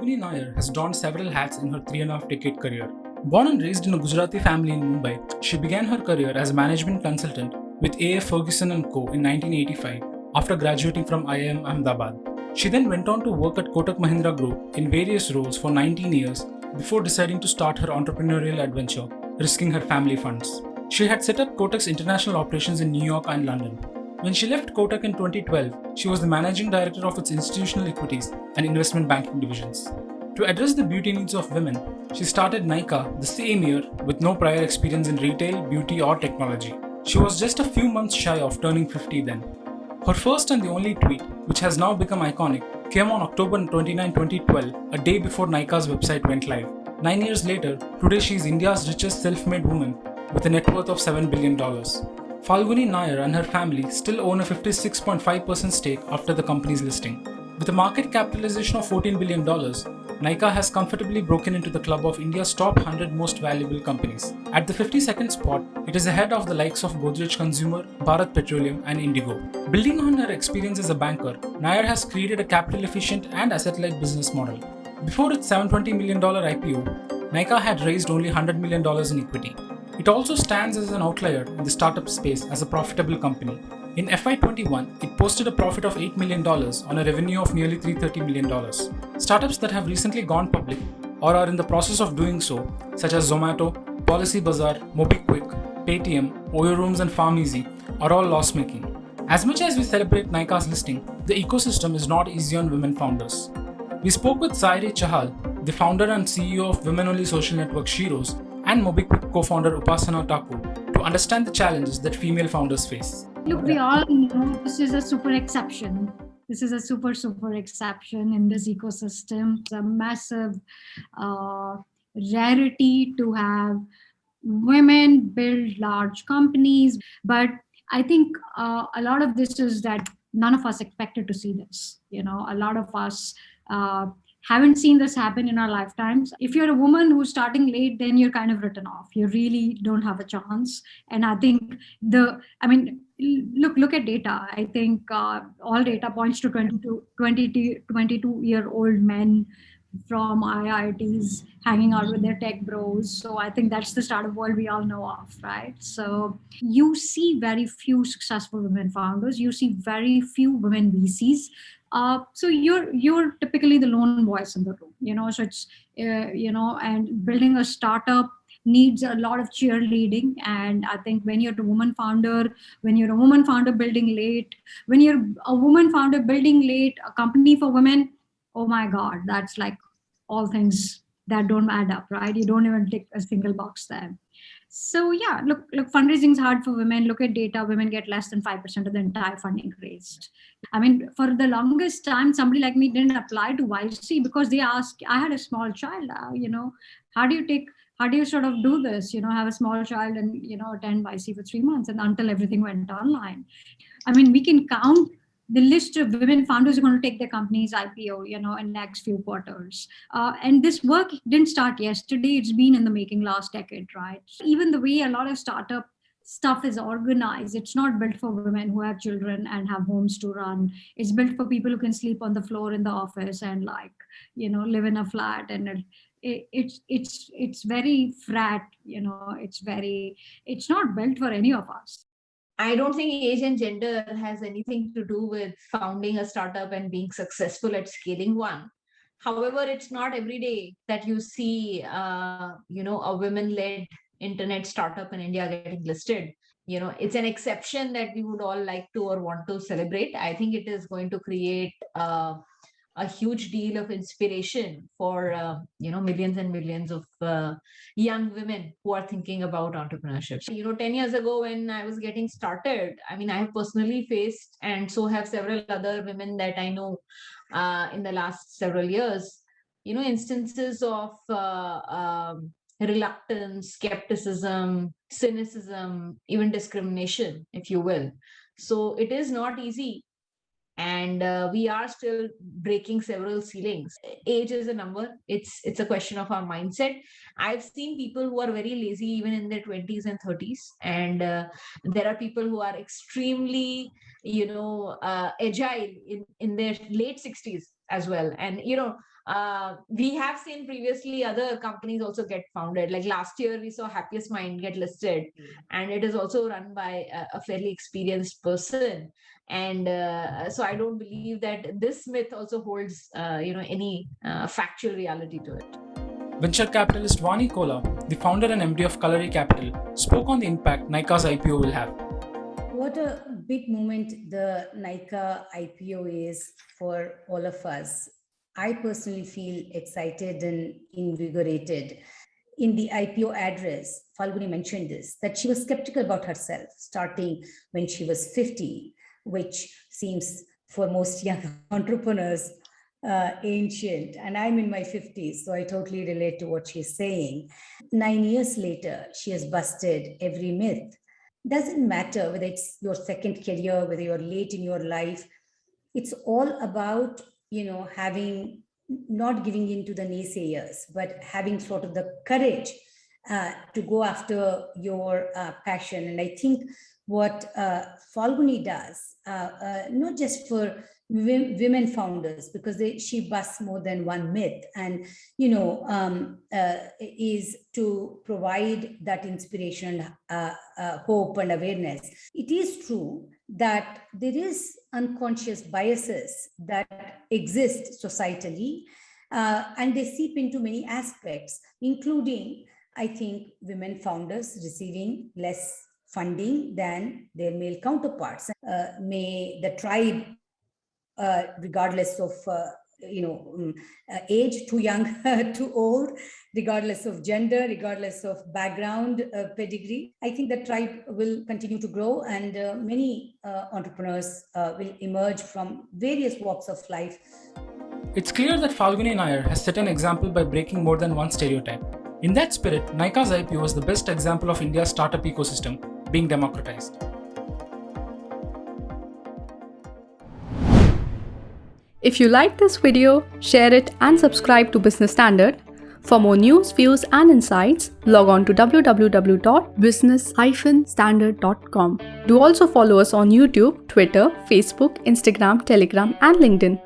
Falguni Nair has donned several hats in her 3.5-decade career. Born and raised in a Gujarati family in Mumbai, she began her career as a management consultant with A.F. Ferguson and Co. in 1985 after graduating from IIM Ahmedabad. She then went on to work at Kotak Mahindra Group in various roles for 19 years before deciding to start her entrepreneurial adventure, risking her family funds. She had set up Kotak's international operations in New York and London. When she left Kotak in 2012, she was the managing director of its institutional equities and investment banking divisions. To address the beauty needs of women, she started Nykaa the same year with no prior experience in retail, beauty, or technology. She was just a few months shy of turning 50 then. Her first and the only tweet, which has now become iconic, came on October 29, 2012, a day before Nykaa's website went live. 9 years later, today she is India's richest self-made woman with a net worth of $7 billion. Falguni Nair and her family still own a 56.5% stake after the company's listing. With a market capitalization of $14 billion, Nykaa has comfortably broken into the club of India's top 100 most valuable companies. At the 52nd spot, it is ahead of the likes of Godrej Consumer, Bharat Petroleum, and Indigo. Building on her experience as a banker, Nair has created a capital-efficient and asset-light business model. Before its $720 million IPO, Nykaa had raised only $100 million in equity. It also stands as an outlier in the startup space as a profitable company. In FY21, it posted a profit of $8 million on a revenue of nearly $330 million. Startups that have recently gone public or are in the process of doing so, such as Zomato, Policybazaar, MobiKwik, Paytm, Oyo Rooms and PharmEasy, are all loss-making. As much as we celebrate Nykaa's listing, the ecosystem is not easy on women founders. We spoke with Sairi Chahal, the founder and CEO of women-only social network Sheroes, and MobiKwik co-founder Upasana Thakur, to understand the challenges that female founders face. Look, we all know this is a super exception. This is a super exception in this ecosystem. It's a massive rarity to have women build large companies. But I think a lot of this is that none of us expected to see this. You know, a lot of us haven't seen this happen in our lifetimes. If you're a woman who's starting late, then you're kind of written off. You really don't have a chance. And I think look at data. I think all data points to 22-year-old men from IITs hanging out with their tech bros. So I think that's the startup world we all know of, right? So you see very few successful women founders. You see very few women VCs. So you're typically the lone voice in the room, you know. So it's and building a startup needs a lot of cheerleading. And I think when you're a woman founder building late, when you're a woman founder building late a company for women, oh my God, that's like all things that don't add up, right? You don't even tick a single box there. So yeah, look, fundraising is hard for women. Look at data, women get less than 5% of the entire funding raised. I mean, for the longest time, somebody like me didn't apply to YC because they asked, I had a small child, how do you sort of do this, have a small child and, attend YC for 3 months, and until everything went online. I mean, we can count the list of women founders who are going to take their company's IPO, in next few quarters. And this work didn't start yesterday. It's been in the making last decade, right? Even the way a lot of startup stuff is organized, it's not built for women who have children and have homes to run. It's built for people who can sleep on the floor in the office and live in a flat. And it's very frat, it's not built for any of us. I don't think age and gender has anything to do with founding a startup and being successful at scaling one. However, it's not every day that you see, a women-led internet startup in India getting listed. It's an exception that we would all like to or want to celebrate. I think it is going to create a huge deal of inspiration for millions and millions of young women who are thinking about entrepreneurship. 10 years ago when I was getting started, I have personally faced, and so have several other women that I know in the last several years, instances of reluctance, skepticism, cynicism, even discrimination, if you will. So it is not easy. And we are still breaking several ceilings. Age is a number. It's a question of our mindset. I've seen people who are very lazy even in their 20s and 30s, and there are people who are extremely agile in their late 60s as well. And we have seen previously other companies also get founded. Like last year we saw Happiest Mind get listed, and it is also run by a fairly experienced person. And so I don't believe that this myth also holds any factual reality to it. Venture capitalist Vani Kola, the founder and MD of Kalari Capital, spoke on the impact Nykaa's IPO will have. What a big moment the Nykaa IPO is for all of us. I personally feel excited and invigorated. In the IPO address, Falguni mentioned this, that she was skeptical about herself, starting when she was 50, which seems for most young entrepreneurs ancient. And I'm in my 50s, so I totally relate to what she's saying. 9 years later, she has busted every myth. Doesn't matter whether it's your second career, whether you're late in your life. It's all about, having, not giving in to the naysayers, but having sort of the courage to go after your passion. And I think what Falguni does, not just for women founders, because she busts more than one myth, and is to provide that inspiration, hope and awareness. It is true that there is unconscious biases that exist societally, and they seep into many aspects, including, I think, women founders receiving less funding than their male counterparts. May the tribe, regardless of age, too young, too old, regardless of gender, regardless of background, pedigree, I think the tribe will continue to grow, and many entrepreneurs will emerge from various walks of life. It's clear that Falguni Nayar has set an example by breaking more than one stereotype. In that spirit, Nykaa's IPO was the best example of India's startup ecosystem being democratized. If you like this video, share it and subscribe to Business Standard. For more news, views and insights, log on to www.business-standard.com. Do also follow us on YouTube, Twitter, Facebook, Instagram, Telegram and LinkedIn.